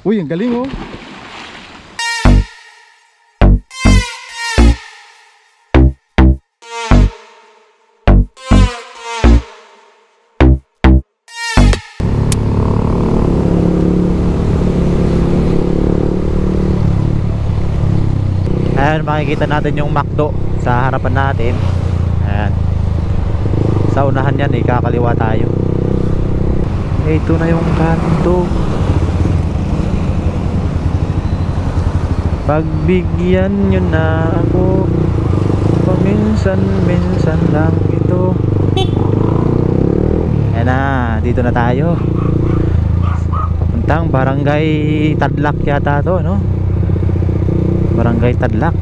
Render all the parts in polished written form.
Uy, ang galing oh. Ayan, makikita natin yung McDo sa harapan natin. Ayan. Sa unahan yan, kakaliwa tayo. Ito na yung kanto. Pagbigyan nyo na ako, paminsan-minsan lang ito. Ayan na, dito na tayo. Papuntang Barangay Tadlak yata to, no? Barangay Tadlak.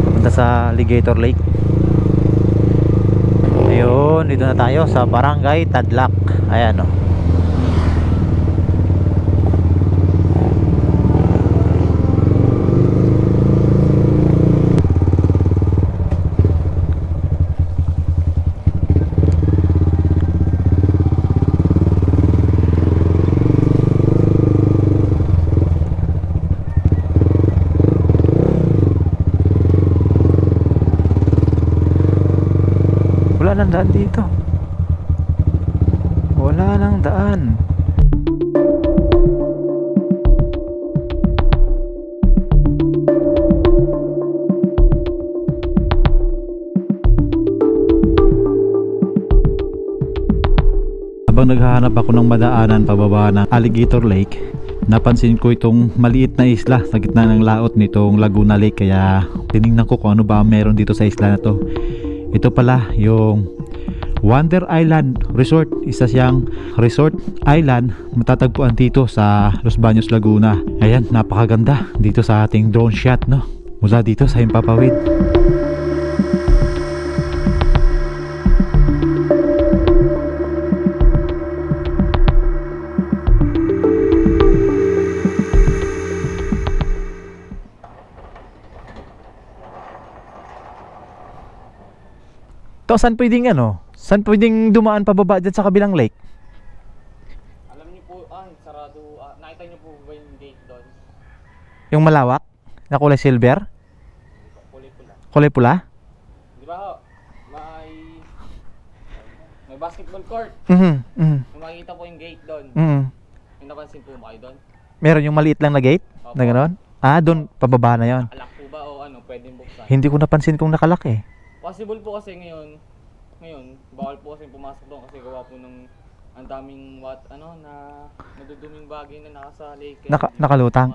Papunta sa Alligator Lake. Ayun, dito na tayo sa Barangay Tadlak. Ayan o. Wala nang daan dito. Wala nang daan. Habang naghahanap ako ng madaanan pababa ng Alligator Lake, napansin ko itong maliit na isla sa gitna ng laot nitong Laguna Lake. Kaya tinignan ko kung ano ba meron dito sa isla na to. Ito pala yung Wonder Island Resort. Isa siyang resort island matatagpuan dito sa Los Baños, Laguna. Ayan, napakaganda dito sa ating drone shot, no? Mula dito sa Himpapawid. To, saan pwedeng saan pwedeng dumaan pababa dyan sa kabilang lake? Alam niyo po, sarado. Nakita niyo po ba yung gate doon? Yung malawak na kulay silver? Kulay pula. Kulay pula? Di ba ho? May basketball court. Kung makikita po yung gate doon. Yung napansin po ba kayo doon? Meron yung maliit lang na gate? Opo. Na gano'n? Doon pababa na yon. Nakalak po ba o pwedeng buksan? Hindi ko napansin kung nakalak eh. Possible po kasi ngayon bawal po kasi pumasok doon kasi gawa po ng ang daming na naduduming bagay na naka sa lake. Nakalutang.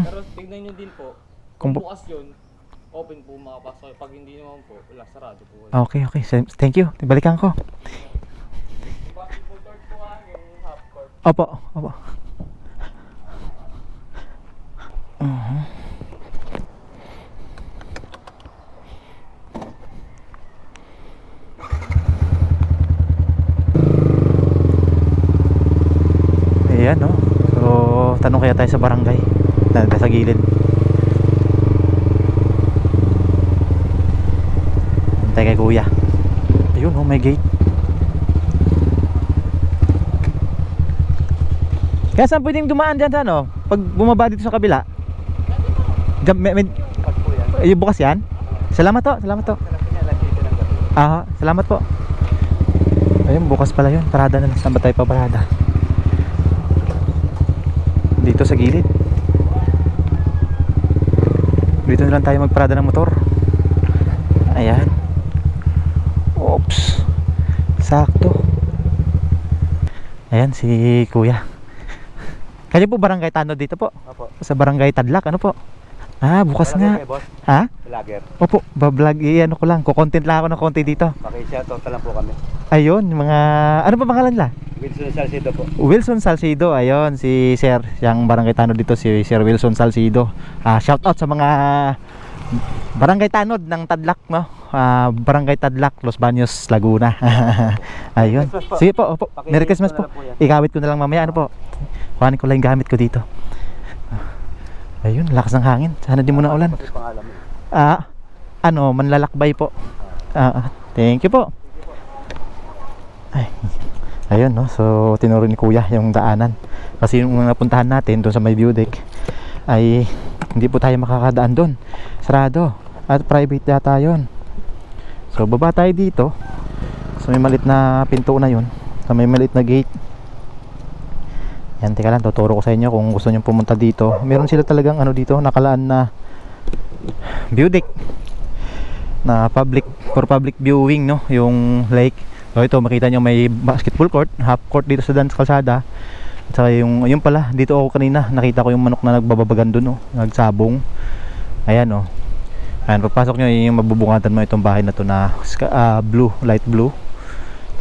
Pero tignan nyo din po, kung bukas yun, open po makapasok. Pag hindi naman po, wala, sarado po. Okay. Thank you. Balikan ko. Basketball court po yung half court. Opo. Ayan, no? So, tanong kaya tayo sa barangay na sa gilid. Antay kay kuya. Ayun, may gate. Kaya saan pwedeng dumaan dyan, pag bumaba dito sa kabila? Yung bukas yan? Salamat to. Salamat po. Ayun, bukas pala yun. Parada na lang. Saan ba tayo paparada? Dito sa gilid. Dito na lang tayo magparada ng motor. Ayan. Oops. Sakto. Ayan si kuya. Kanya po barangay Tanod dito po? Opo. Sa barangay Tadlak, ano po? Bukas nga. Ha? Vlogger. Opo, bablog ko lang. Kukontent lang ako ng konti dito. Pakisya-tota lang po kami. Ayun, mga ano pa pangalan nila? Wilson Salcido po. Wilson Salcido, ayun si Sir, siyang barangay Tanod dito, si Sir Wilson Salcido. Shout out sa mga barangay Tanod ng Tadlak, no? Barangay Tadlak, Los Baños, Laguna. Ayun. Sige po, opo. Merry Christmas po. Ikawit ko na lang mamaya, ano po? Kuhanin ko lang yung gamit ko dito. Ayun, lakas ng hangin. Sana di mo na ulan. Manlalakbay po. Thank you po. Ayun, no? So tinuro ni kuya yung daanan. Kasi yung napuntahan natin doon sa may view deck ay hindi po tayo makakadaan doon, sarado at private yata yun. So baba tayo dito sa may maliit na pinto na yun, sa may maliit na gate. Yan, teka lang, tuturo ko sa inyo kung gusto nyo pumunta dito. Meron sila talagang ano dito, nakalaan na view deck na for public viewing, no, yung lake. So ito makita nyo may basketball court, half court dito sa dance kalsada. At saka yung pala, dito ako kanina nakita ko yung manok na nagbababagan dun, oh, nagsabong. Ayan, oh. Ayan, pagpasok nyo yung mabubungatan mo itong bahay na to na blue, light blue.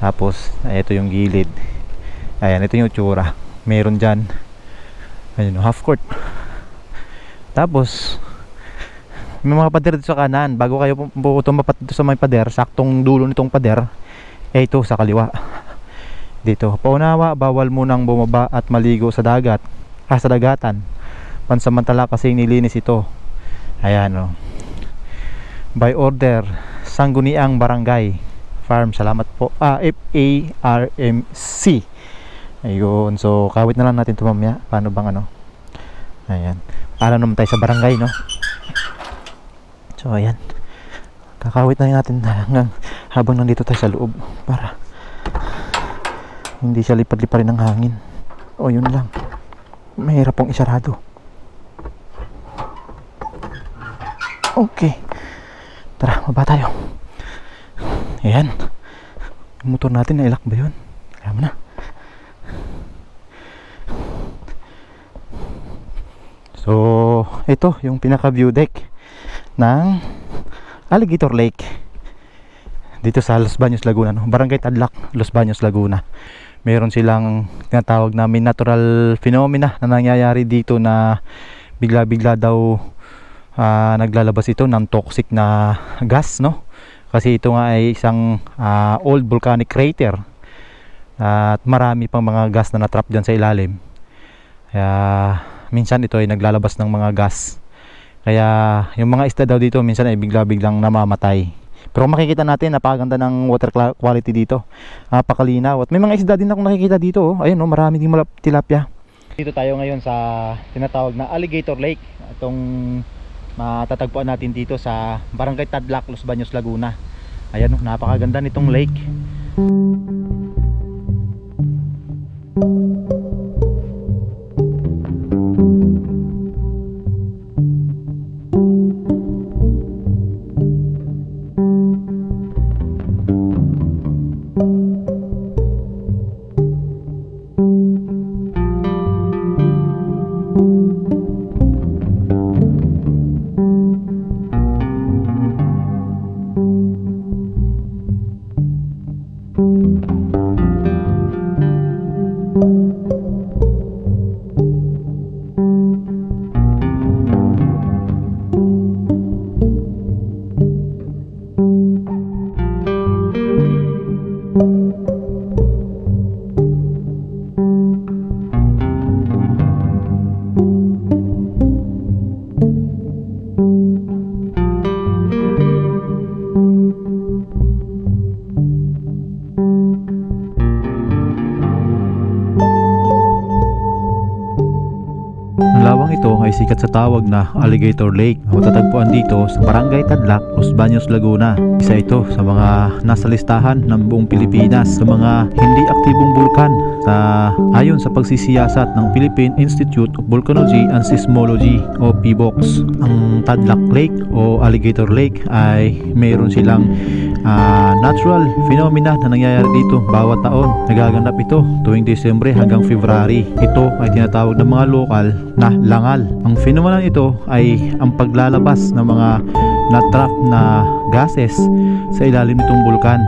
Tapos ito yung gilid. Ayan, ito yung tsura. Meron dyan, ayun, half court. Tapos may mga pader dito sa kanan. Bago kayo tumapat dito sa may pader, saktong dulo nitong pader, ito sa kaliwa. Dito, paunawa, bawal munang bumaba at maligo sa dagat, sa dagatan. Pansamantala kasi nilinis ito. Ayan, oh. By order, Sangguniang Barangay Farm. Salamat po. FARMC. Ayun, so kawit na lang natin ito mamaya. Paano bang ano? Ayan. Alam naman tayo sa barangay, no? So ayan, kakawit na natin hanggang habang nandito tayo sa loob para hindi siya lipad-liparin ng hangin. O yun lang, mahirap pong isarado. Okay, tara, baba tayo. Ayan, yung motor natin nailak ba yun? Kaya mo na. So ito yung pinaka view deck ng Alligator Lake dito sa Los Baños, Laguna, no? Barangay Tadlac, Los Baños, Laguna. Meron silang tinatawag namin natural phenomena na nangyayari dito na bigla-bigla daw naglalabas ito ng toxic na gas, no? Kasi ito nga ay isang old volcanic crater at marami pang mga gas na natrap dyan sa ilalim. Kaya minsan ito ay naglalabas ng mga gas. Kaya yung mga isda daw dito minsan ay bigla-biglang namamatay. Pero makikita natin napakaganda ng water quality dito. Napakalinaw. At may mga isda din akong nakikita dito, oh. Ayun, oh, marami ding tilapia. Dito tayo ngayon sa tinatawag na Alligator Lake. Itong matatagpuan natin dito sa Barangay Tadlac, Los Baños, Laguna. Ayan, oh, napakaganda nitong lake. Lawang ito ay sikat sa tawag na Alligator Lake na matatagpuan dito sa Barangay Tadlac, Los Baños, Laguna. Isa ito sa mga nasa listahan ng buong Pilipinas sa mga hindi aktibong bulkan ayon sa pagsisiyasat ng Philippine Institute of Volcanology and Seismology o PBOX. Ang Tadlac Lake o Alligator Lake ay mayroon silang natural phenomena na nangyayari dito bawat taon. Nagaganap ito tuwing Disyembre hanggang February. Ito ay tinatawag ng mga lokal na langal. Ang phenomena ito ay ang paglalabas ng mga natrap na gases sa ilalim nitong bulkan.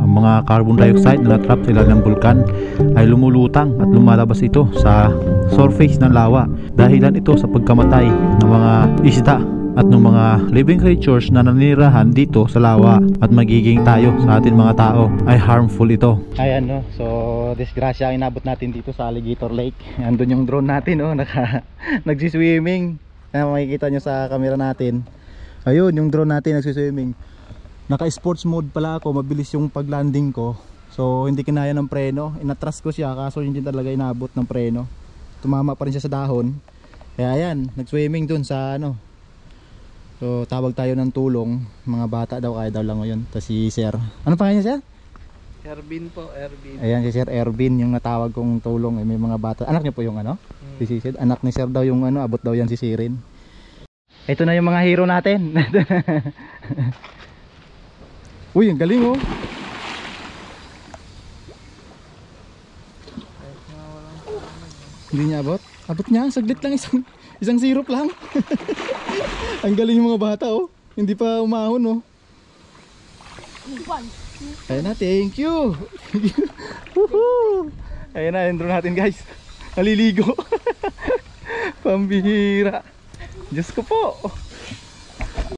Ang mga carbon dioxide na natrap sa ilalim ng bulkan ay lumulutang at lumalabas ito sa surface ng lawa. Dahilan ito sa pagkamatay ng mga isda at ng mga living creatures na naninirahan dito sa lawa, at magiging tayo sa atin mga tao ay harmful ito. Ayan, no, so disgrasya ang inabot natin dito sa Alligator Lake. Andun yung drone natin, oh, nagsiswimming. Makikita nyo sa camera natin. Ayun yung drone natin nagsiswimming. Naka sports mode pala ako, mabilis yung paglanding ko, so hindi kinaya ng preno. Inatras ko siya kaso hindi talaga inabot ng preno. tumama pa rin siya sa dahon. Kaya ayan, nag-swimming dun sa ano. So tawag tayo ng tulong. Mga bata daw, kaya daw lang ngayon. Tapos si Sir, ano pa kanya Sir? Ervin po, Ervin. Ayan si Sir Ervin, yung natawag kong tulong. May mga bata, anak niya po yung ano? Si Sisid, anak ni Sir daw yung ano, abot daw yan si Sirin. Ito na yung mga hero natin. Uy, ang galing oh. Hindi niya abot? Abot niya, saglit lang, isang syrup lang. Ang galing yung mga bata oh. Hindi pa umahon oh. Ayun na, thank you. Woohoo! Ayun na, intro natin guys. Naliligo. Pambihira. Diyos ko po.